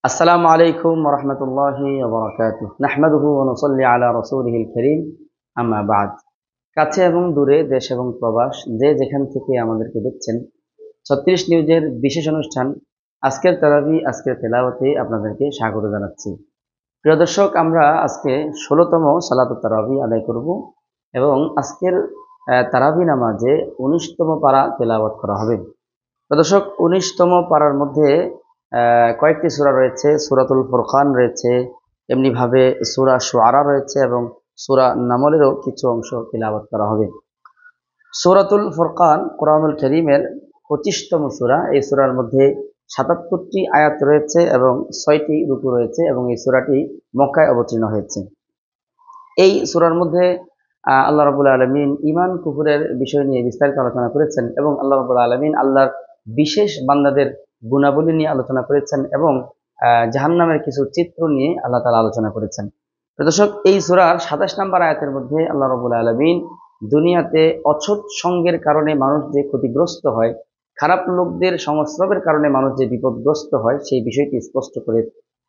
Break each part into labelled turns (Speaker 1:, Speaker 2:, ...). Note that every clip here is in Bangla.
Speaker 1: আসসালামু আলাইকুম ওয়া রাহমাতুল্লাহি ওয়া বারাকাতুহু নাহমাদুহু ওয়া নুসাল্লি আলা রাসূলিহিল কারীম আম্মা বা'দ। কাছে এবং দূরে, দেশ এবং প্রবাস, যে যেখান থেকে আমাদেরকে দেখছেন, ৩৬ নিউজের বিশেষ অনুষ্ঠান আজকের তারাবি, আজকের তেলাওয়াতে আপনাদেরকে স্বাগত জানাচ্ছি। প্রিয় দর্শক, আমরা আজকে ১৬তম সালাতুত তারাবি আদায় করব এবং আজকের তারাবি নামাজে ১৯তম পারা তেলাওয়াত করা হবে। প্রিয় দর্শক, ১৯তম পারার মধ্যে কয়েকটি সূরা রয়েছে। সূরাতুল ফুরকান রয়েছে, এমনিভাবে সূরা শুআরা রয়েছে এবং সূরা নামলেরও কিছু অংশ তিলাওয়াত করা হবে। সূরাতুল ফুরকান কোরআনুল কারীমের ২৫তম সূরা। এই সূরার মধ্যে ৭৭টি আয়াত রয়েছে এবং ৬টি রুকু রয়েছে এবং এই সূরাটি মক্কায় অবতীর্ণ হয়েছে। এই সূরার মধ্যে আল্লাহ রাব্বুল আলামিন ঈমান কুফরের বিষয় নিয়ে বিস্তারিত আলোচনা করেছেন এবং আল্লাহ রাব্বুল আলামিন আল্লাহর বিশেষ বান্দাদের গুণাবলী নিয়ে আলোচনা করেছেন এবং জাহান্নামের কিছু চিত্র নিয়ে আল্লাহ তাআলা আলোচনা করেছেন। দর্শক, এই সূরার ২৭ নম্বর আয়াতের মধ্যে আল্লাহ রাব্বুল আলামিন দুনিয়াতে অসৎ সঙ্গের কারণে মানুষ যে ক্ষতিগ্রস্ত হয়, খারাপ লোকদের সংস্রবের কারণে মানুষ যে বিপদগ্রস্ত হয়, সেই বিষয়টি স্পষ্ট করে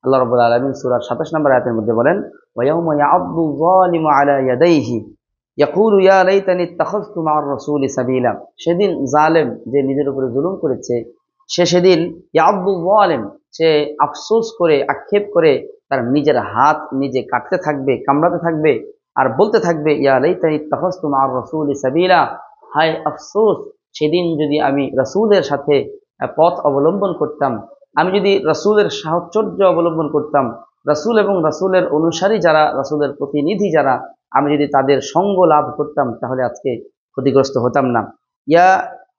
Speaker 1: আল্লাহ রাব্বুল আলামিন সূরার ২৭ নম্বর আয়াতের মধ্যে বলেন, ওয়ায়াউমা ইয়া'আদ্দু যালিমু আলা ইয়াদাইহি ইয়াকুলু ইয়া লাইতানি ইত্তাখাযতু মা'আর রাসূলি সাবিলা। সেদিন জালেম যে নিজের উপরে জুলুম করেছে, সেদিন ইয়া'আদ্দু যালিম, সে আফসোস করে, আক্ষেপ করে তার নিজের হাত নিজে কাটতে থাকবে, কামড়াতে থাকবে আর বলতে থাকবে, ইয়া লাইতানি ইত্তাখাযতু মা'আর রাসূলি সাবিলা, হায় আফসোস, সেদিন যদি আমি রাসূলের সাথে পথ অবলম্বন করতাম, আমি যদি রাসূলের সাহচর্য অবলম্বন করতাম, রাসূল এবং রাসূলের অনুসারী যারা, রাসূলের প্রতিনিধি যারা, আমি যদি তাদের সঙ্গ লাভ করতাম তাহলে আজকে ক্ষতিগ্রস্ত হতাম না। ইয়া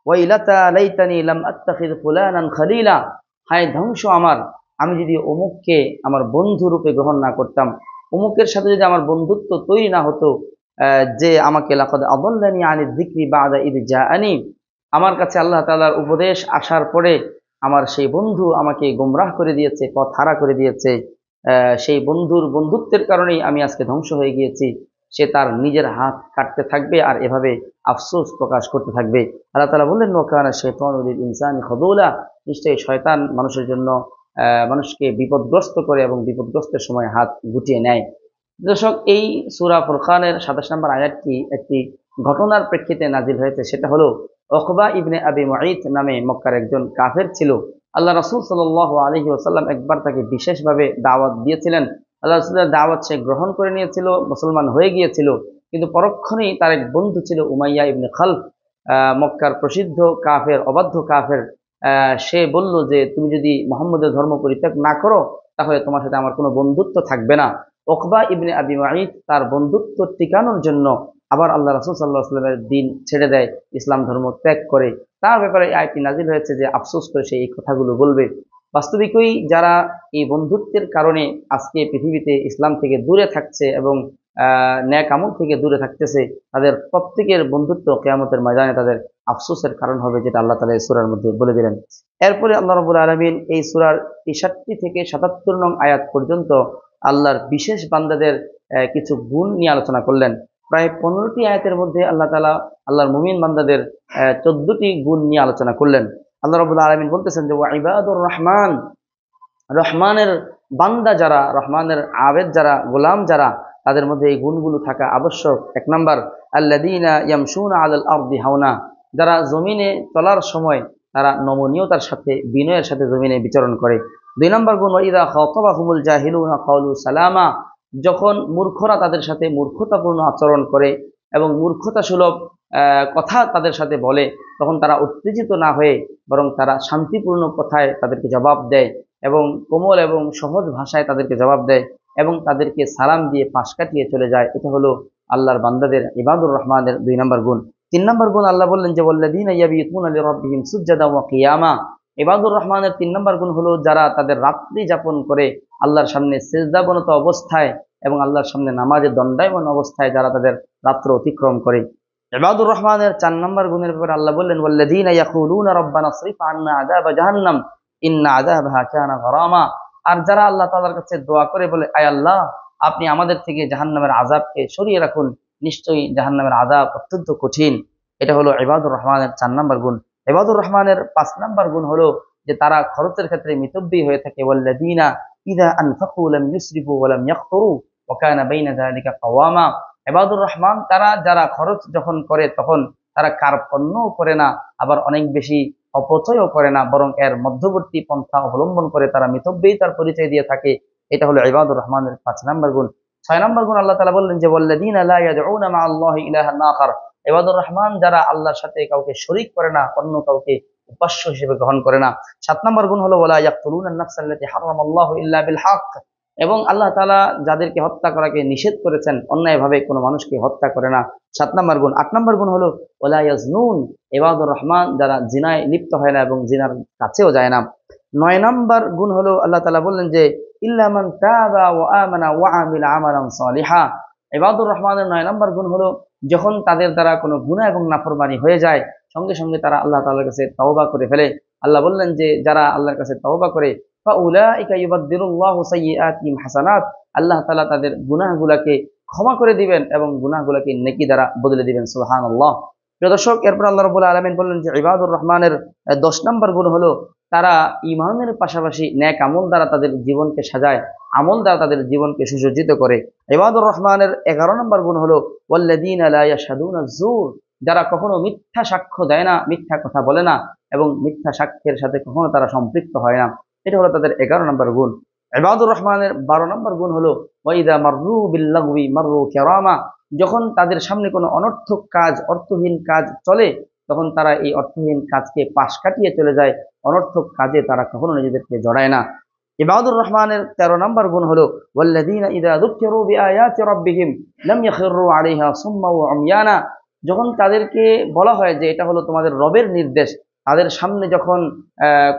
Speaker 1: ওয়াইলাতা লাইতানি লাম আত্তাখিয ফুলানান খলিলা, হায় ধ্বংস আমার, আমি যদি অমুককে আমার বন্ধু রূপে গ্রহণ না করতাম, অমুকের সাথে যদি আমার বন্ধুত্ব তৈরি না হতো, যে আমাকে লাকাদ আযাল্লানি আনি যিকরি বা'দা ইয জাআনি, আমার কাছে আল্লাহ তাআলার উপদেশ আসার পরে আমার সেই বন্ধু আমাকে গোমরাহ করে দিয়েছে, পথ হারা করে দিয়েছে, সেই বন্ধুর বন্ধুত্বের কারণেই আমি আজকে ধ্বংস হয়ে গিয়েছি। সে তার নিজের হাত কাটতে থাকবে আর এভাবে আফসোস প্রকাশ করতে থাকবে। আল্লাহ তাআলা বললেন, ওয়া কানা শাইতানু লিল ইনসানি খাযুলা, নিশ্চয়ই শয়তান মানুষের জন্য মানুষকে বিপদগ্রস্ত করে এবং বিপদগ্রস্তের সময় হাত গুটিয়ে নেয়। দর্শক, এই সূরা ফুরকানের ২৭ নম্বর আয়াতটি একটি ঘটনার প্রেক্ষিতে নাজিল হয়েছে। সেটা হলো, উকবা ইবনে আবি মুঈত নামে মক্কার একজন কাফের ছিল। আল্লাহ রাসূল সাল্লাল্লাহু আলাইহি ওয়াসাল্লাম একবার তাকে বিশেষভাবে দাওয়াত দিয়েছিলেন। আল্লাহ রাসূলের দাওয়াত সে গ্রহণ করে নিয়েছিল, মুসলমান হয়ে গিয়েছিল। কিন্তু পরক্ষণেই তার এক বন্ধু ছিল উমাইয়া ইবনে খালফ, মক্কার প্রসিদ্ধ কাফের, অবাধ্য কাফের। সে বলল যে, তুমি যদি মুহাম্মদের ধর্ম পরিত্যাগ না করো তাহলে তোমার সাথে আমার কোনো বন্ধুত্ব থাকবে না। উকবা ইবনে আবি মুঈত তার বন্ধুত্ব টিকানোর জন্য আবার আল্লাহ রাসূল সাল্লাল্লাহু আলাইহি ওয়াসাল্লামের দিন ছেড়ে দেয়, ইসলাম ধর্ম ত্যাগ করে। তার ব্যাপারে এই আয়াতটি নাজিল হয়েছে যে আফসোস করে সে এই কথাগুলো বলবে। বাস্তবিকই যারা এই বন্ধুত্বের কারণে আজকে পৃথিবীতে ইসলাম থেকে দূরে থাকছে এবং নেক আমল থেকে দূরে থাকতেছে, তাদের প্রত্যেকের বন্ধুত্ব কিয়ামতের ময়দানে তাদের আফসোসের কারণ হবে, যেটা আল্লাহ তাআলা এই সূরার মধ্যে বলে দিলেন। এরপরে আল্লাহ রাব্বুল আলামিন এই সূরার ৬৩ থেকে ৭৭ নং আয়াত পর্যন্ত আল্লাহর বিশেষ বান্দাদের কিছু গুণ নিয়ে আলোচনা করলেন। প্রায় ১৫টি আয়াতের মধ্যে আল্লাহ তাআলা আল্লাহর মুমিন বান্দাদের ১৪টি গুণ নিয়ে আলোচনা করলেন। আল্লাহ রাব্বুল আলামিন বলতেছেন যে, ওয়া ইবাদুর রহমান, রহমানের বান্দা যারা, রহমানের আবেদ যারা, গোলাম যারা, তাদের মধ্যে এই গুণগুলো থাকা আবশ্যক। ১ নাম্বার, আল্লাযীনা ইয়ামশুনা আলাল আরদি হাওনা, যারা জমিনে চলার সময় তারা নমনীয়তার সাথে, বিনয়ের সাথে জমিনে বিচরণ করে। ২ নাম্বার গুণ, ওয়া ইযা খাতাবাহুমুল জাহিলুনা ক্বালু সালামা, যখন মূর্খরা তাদের সাথে মূর্খতাপূর্ণ আচরণ করে এবং মূর্খতা সুলভ কথা তাদের সাথে বলে, তখন তারা উত্তেজিত না হয়ে বরং তারা শান্তিপূর্ণ কথায় তাদেরকে জবাব দেয় এবং কোমল এবং সহজ ভাষায় তাদেরকে জবাব দেয় এবং তাদেরকে সালাম দিয়ে পাশ কাটিয়ে চলে যায়। এটা হলো আল্লাহর বান্দাদের, ইবাদুর রহমানের ২ নম্বর গুণ। ৩ নম্বর গুণ আল্লাহ বললেন যে, ওয়াল্লাযীনা ইয়াবিতুনা লিরাব্বিহিম সুজদান ওয়া কিয়ামা, ইবাদুর রহমানের ৩ নম্বর গুণ হলো যারা তাদের রাত্রি যাপন করে আল্লাহর সামনে সিজদাবনত অবস্থায় এবং আল্লাহর সামনে নামাজে দণ্ডায়মান অবস্থায় যারা তাদের রাত্র অতিক্রম করে। ইবাদুর রহমানের ৪ নম্বর গুণের ব্যাপারে আল্লাহ বললেন, ওয়াল্লাযীনা ইয়াকুলুনা রাব্বানা ইসরিফ আন্না আযাবা জাহান্নাম ইন্না আযাবাহা কানা গরামা, আর যারা আল্লাহ তাআলার কাছে দোয়া করে বলে, আয় আল্লাহ, আপনি আমাদের থেকে জাহান্নামের আযাবকে সরিয়ে রাখুন, নিশ্চয়ই জাহান্নামের আযাব অত্যন্ত কঠিন। এটা হলো ইবাদুর রহমানের ৪ নম্বর গুণ। ইবাদুর রহমানের ৫ নম্বর গুণ হলো যে তারা খরচের ক্ষেত্রে মিতব্যয়ী হয়ে থাকে। ওয়াল্লাযীনা ইযা আনফাকু লাম ইউসরিফু ওয়া লাম ইয়াকতুরু ওয়া কানা বাইনা যালিকা কাওয়ামা। ইবাদুর রহমান তারা যারা খরচ যখন করে তখন তারা কার্পণ্যও করে না, আবার অনেক বেশি অপচয়ও করে না, বরং এর মধ্যবর্তী পন্থা অবলম্বন করে তারা মিতব্যয়িতার পরিচয় দিয়ে থাকে। এটা হলো ইবাদুর রহমানের 5 নম্বর গুণ। 6 নম্বর গুণ আল্লাহ তাআলা বললেন যে ওয়াল্লাযীনা লা ইয়াদউনা মা আল্লাহি ইলাহান আখার। ইবাদুর রহমান যারা আল্লাহর সাথে কাউকে শরীক করে না, অন্য কাউকে উপাস্য হিসেবে গ্রহণ করে না। 7 নম্বর গুণ হলো ওয়ালা ইয়াকতুলুনান নাফসাল্লাতী হারামাল্লাহু ইল্লা বিল হক। এবং আল্লাহ তাআলা যাদেরকে হত্যা করাকে নিষেধ করেছেন অন্যায়ভাবে কোনো মানুষকে হত্যা করে না। 7 নম্বর গুণ। 8 নম্বর গুণ হলো ওয়ালা ইয়াজনুন। ইবাদুর রহমান যারা জিনায় লিপ্ত হয় না এবং জিনার কাছেও যায় না। 9 নম্বর গুণ হলো আল্লাহ তাআলা বললেন যে ইল্লা মান তাবা ওয়া আমানা ওয়া আমিলা আমালান সালিহা। ইবাদুর রহমানের 9 নম্বর গুণ হলো যখন তাদের দ্বারা কোনো গুনাহ এবং নাফরমানি হয়ে যায় সঙ্গে সঙ্গে তারা আল্লাহ তাআলার কাছে তওবা করে ফেলে। আল্লাহ বললেন যে যারা আল্লাহর কাছে তওবা করে ফাউলাইকা ইউবাদদিলুল্লাহু সাইয়্যাতিহিম হাসানাত। আল্লাহ তাআলা তাদের গুনাহগুলোকে ক্ষমা করে দিবেন এবং গুনাহগুলোকে নেকি দ্বারা বদলে দিবেন। সুবহানাল্লাহ। প্রিয় দর্শক, এরপর আল্লাহ রাব্বুল আলামিন বললেন যে ইবাদুর রহমানের 10 নম্বর গুণ হলো তারা ঈমানের পাশাপাশি নেক আমল দ্বারা তাদের জীবনকে সাজায়, আমল দ্বারা তাদের জীবনকে সুসজ্জিত করে। ইবাদুর রহমানের 11 নম্বর গুণ হলো ওয়াল্লাযীনা লা ইয়াশহাদুনা যুর। যারা কখনো মিথ্যা সাক্ষ্য দেয় না, মিথ্যা কথা বলে না এবং মিথ্যা সাক্ষ্যের সাথে কখনো তারা সম্পৃক্ত হয় না। এটা হলো তাদের 11 নম্বর গুণ। ইবাদুর রহমানের 12 নম্বর গুণ হলো ওয়াইদা মাররু বিল্লাগবি মাররু কিরামা। যখন তাদের সামনে কোনো অনর্থক কাজ, অর্থহীন কাজ চলে তখন তারা এই অর্থহীন কাজকে পাশ কাটিয়ে চলে যায়, অনর্থক কাজে তারা কখনো নিজেদেরকে জড়ায় না। ইবাদুর রহমানের 13 নম্বর গুণ হলো ওয়াল্লাযীনা ইযা যুকিরু বিআয়াতি রাব্বিহিম লাম ইয়াখিরু আলাইহা সুম্মা ওয়া উময়ানা। যখন তাদেরকে বলা হয় যে এটা হলো তোমাদের রবের নির্দেশ, তাদের সামনে যখন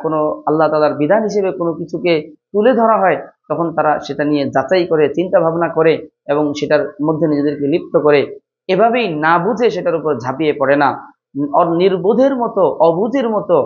Speaker 1: কোনো আল্লাহ তাআলার বিধান হিসেবে কোনো কিছুকে তুলে ধরা হয় তখন তারা সেটা নিয়ে যাচাই করে, চিন্তা ভাবনা করে এবং সেটার মধ্যে নিজেদেরকে লিপ্ত করে। এভাবেই না বুঝে সেটার উপর ঝাঁপিয়ে পড়ে না, নির্বোধের মতো, অবুঝের মতো